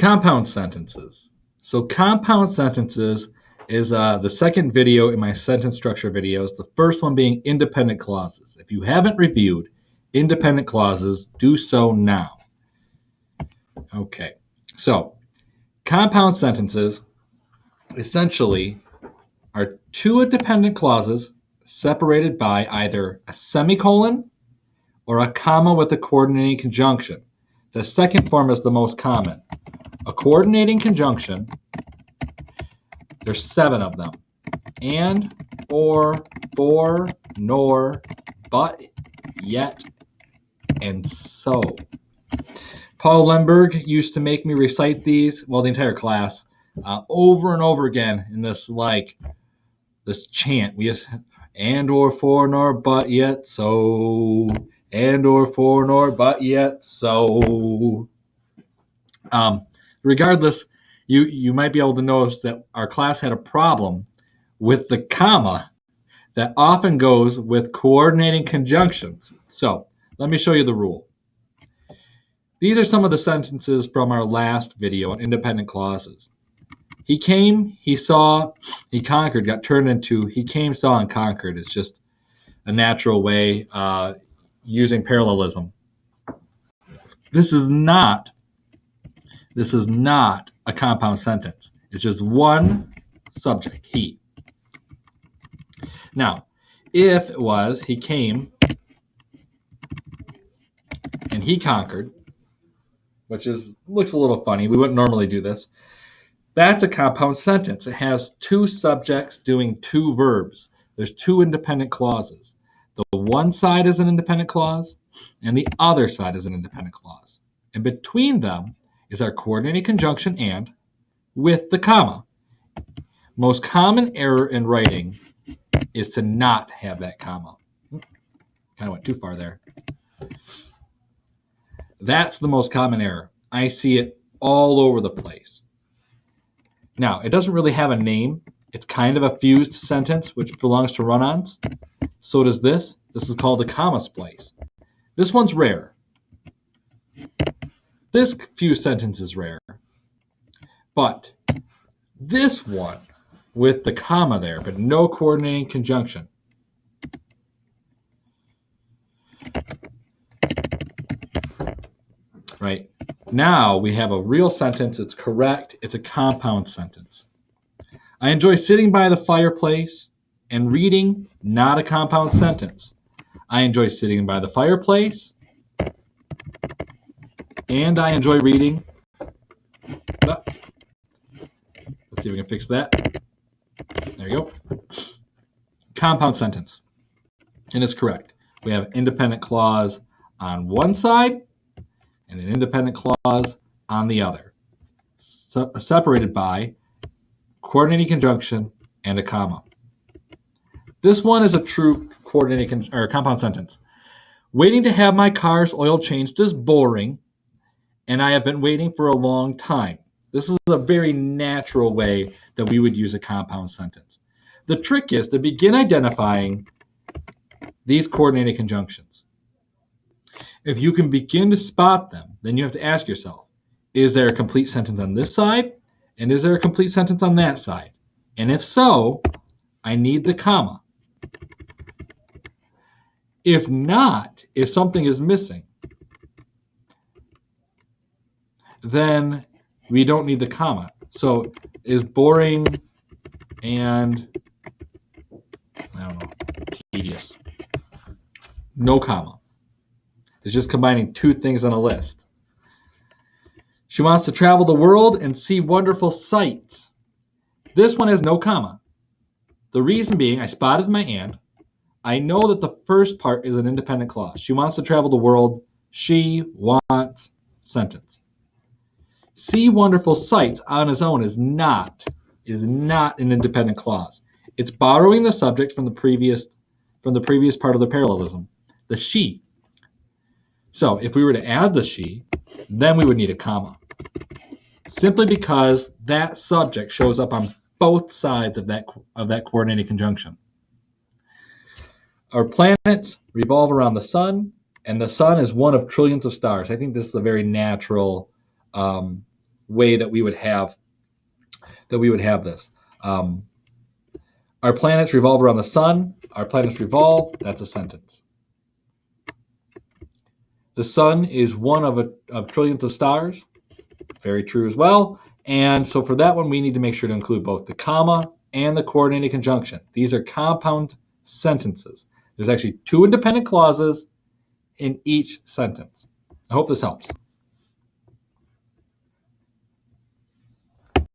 Compound sentences. So compound sentences is the second video in my sentence structure videos, the first one being independent clauses. If you haven't reviewed independent clauses, do so now. Okay, so compound sentences essentially are two independent clauses separated by either a semicolon or a comma with a coordinating conjunction. The second form is the most common. A coordinating conjunction, there's 7 of them. And, or, for, nor, but, yet, and so. Paul Lemberg used to make me recite these, well, the entire class, over and over again in this chant. We just, and, or, for, nor, but, yet, so. And, or, for, nor, but, yet, so. Regardless, you might be able to notice that our class had a problem with the comma that often goes with coordinating conjunctions. So let me show you the rule. These are some of the sentences from our last video on independent clauses. He came, he saw, he conquered got turned into he came, saw, and conquered. It's just a natural way using parallelism. This is not a compound sentence. It's just one subject, he. Now, if it was he came and he conquered, which looks a little funny, we wouldn't normally do this, that's a compound sentence. It has 2 subjects doing 2 verbs. There's 2 independent clauses. The one side is an independent clause, and the other side is an independent clause. And between them is our coordinating conjunction and with the comma. Most common error in writing is to not have that comma. Kind of went too far there. That's the most common error. I see it all over the place. Now, it doesn't really have a name. It's kind of a fused sentence, which belongs to run-ons. So does this. This is called a comma splice. This one's rare. This fused sentence is rare. But this one, with the comma there, but no coordinating conjunction. Right? Now we have a real sentence. It's correct. It's a compound sentence. I enjoy sitting by the fireplace and reading, not a compound sentence. I enjoy sitting by the fireplace and I enjoy reading. Let's see if we can fix that. There you go. Compound sentence. And it's correct. We have independent clause on one side and an independent clause on the other, separated by coordinating conjunction and a comma. This one is a true coordinating or compound sentence. Waiting to have my car's oil changed is boring, and I have been waiting for a long time. This is a very natural way that we would use a compound sentence. The trick is to begin identifying these coordinating conjunctions. If you can begin to spot them, then you have to ask yourself, is there a complete sentence on this side? And is there a complete sentence on that side? And if so, I need the comma. If not, if something is missing, then we don't need the comma. So is boring and, I don't know, tedious. No comma. It's just combining 2 things on a list. She wants to travel the world and see wonderful sights. This one has no comma. The reason being, I spotted my and. I know that the first part is an independent clause. She wants to travel the world. She wants sentence. See wonderful sights on its own is not an independent clause. It's borrowing the subject from the previous part of the parallelism, the she. So if we were to add the she, then we would need a comma. Simply because that subject shows up on both sides of that coordinating conjunction. Our planets revolve around the sun, and the sun is one of trillions of stars. I think this is a very natural way that we would have this. Our planets revolve around the sun. Our planets revolve. That's a sentence. The sun is one of trillions of stars. Very true as well. And so for that one, we need to make sure to include both the comma and the coordinated conjunction. These are compound sentences. There's actually 2 independent clauses in each sentence. I hope this helps.